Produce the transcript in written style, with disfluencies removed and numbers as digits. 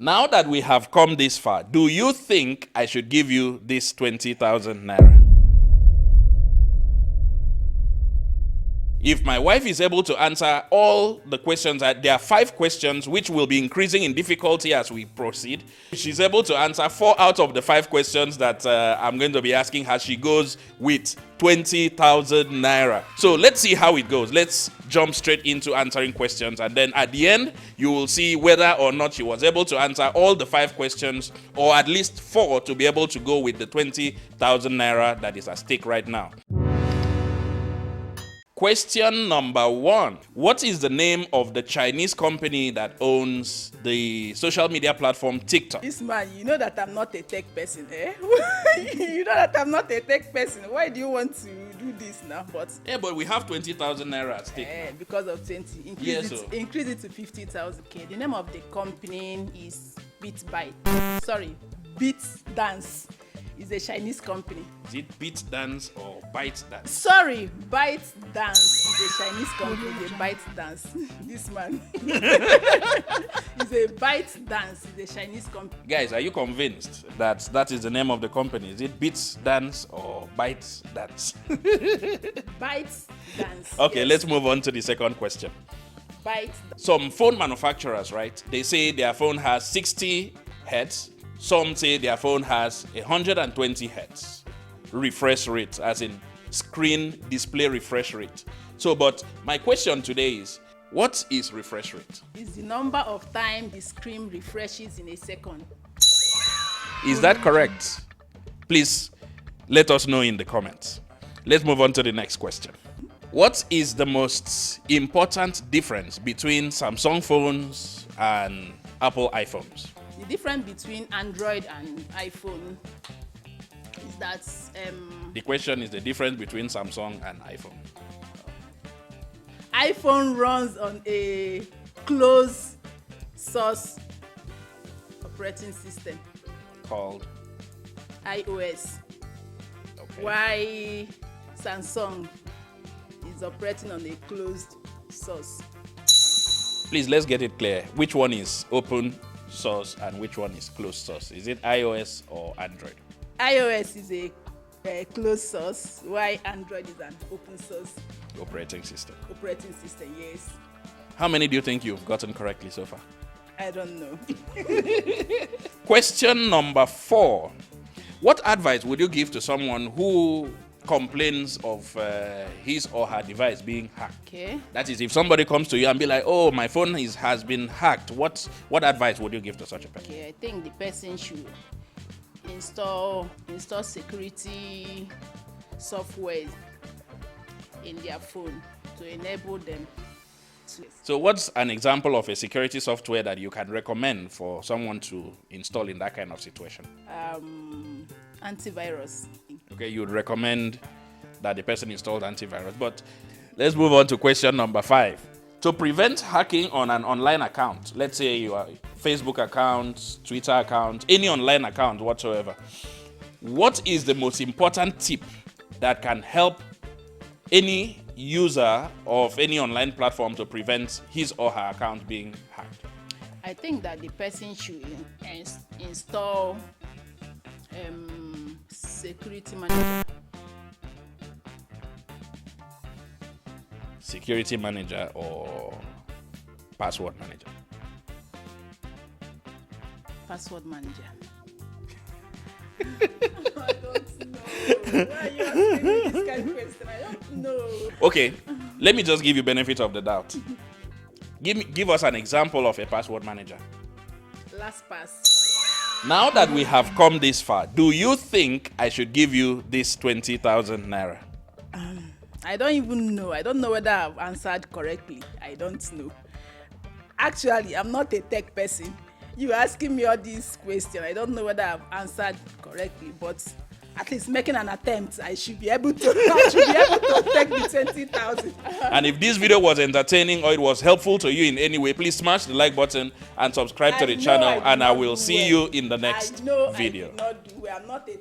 Now that we have come this far, do you think I should give you this 20,000 naira? If my wife is able to answer all the questions, there are 5 questions which will be increasing in difficulty as we proceed. If she's able to answer 4 out of the 5 questions that I'm going to be asking her, she goes with 20,000 naira. So let's see how it goes. Let's jump straight into answering questions, and then at the end, you will see whether or not she was able to answer all the 5 questions, or at least 4 to be able to go with the 20,000 naira that is at stake right now. Question number 1. What is the name of the Chinese company that owns the social media platform TikTok? This man, you know that I'm not a tech person, eh? You know that I'm not a tech person. Why do you want to do this now? But we have 20,000 naira at stake. Because of 20. Increase it to 50,000. Okay. The name of the company is ByteDance. Is a Chinese company. Is it ByteDance or ByteDance? Sorry, ByteDance is a Chinese company. The ByteDance. This man. Is a ByteDance is a Chinese company. Guys, are you convinced that that is the name of the company? Is it ByteDance or ByteDance? ByteDance. Okay, yes. Let's move on to the second question. Some phone manufacturers, right? They say their phone has 60 hertz. Some say their phone has 120 hertz refresh rate, as in screen display refresh rate. But my question today is, what is refresh rate? It's the number of times the screen refreshes in a second. Is that correct? Please let us know in the comments. Let's move on to the next question. What is the most important difference between Samsung phones and Apple iPhones? The difference between Android and iPhone is that the question is the difference between Samsung and iPhone. iPhone runs on a closed source operating system called iOS. Okay. While Samsung is operating on a closed source. Please, let's get it clear. Which one is open source and which one is closed source? Is it iOS or Android? iOS is a closed source, while Android is an open source operating system. Yes. How many do you think you've gotten correctly so far? I don't know. Question number 4. What advice would you give to someone who complains of his or her device being hacked? Okay. That is, if somebody comes to you and be like, "Oh, my phone has been hacked," what advice would you give to such a person? Okay, I think the person should install security software in their phone to enable them to. So what's an example of a security software that you can recommend for someone to install in that kind of situation? Antivirus. Okay, you would recommend that the person installed antivirus. But let's move on to question number 5. To prevent hacking on an online account, let's say your Facebook account, Twitter account, any online account whatsoever, what is the most important tip that can help any user of any online platform to prevent his or her account being hacked? I think that the person should install security manager. Security manager or password manager? Password manager. I don't know. Why are you asking me this kind of question? I don't know. Okay, let me just give you benefit of the doubt. Give us an example of a password manager. LastPass. Now that we have come this far, do you think I should give you this 20,000 naira? I don't even know. I don't know whether I've answered correctly. I don't know. Actually, I'm not a tech person. You asking me all these questions. I don't know whether I've answered correctly, but at least making an attempt, I should be able to take the 20,000. And if this video was entertaining or it was helpful to you in any way, please smash the like button and subscribe to the channel, and I will see you in the next video. I'm not a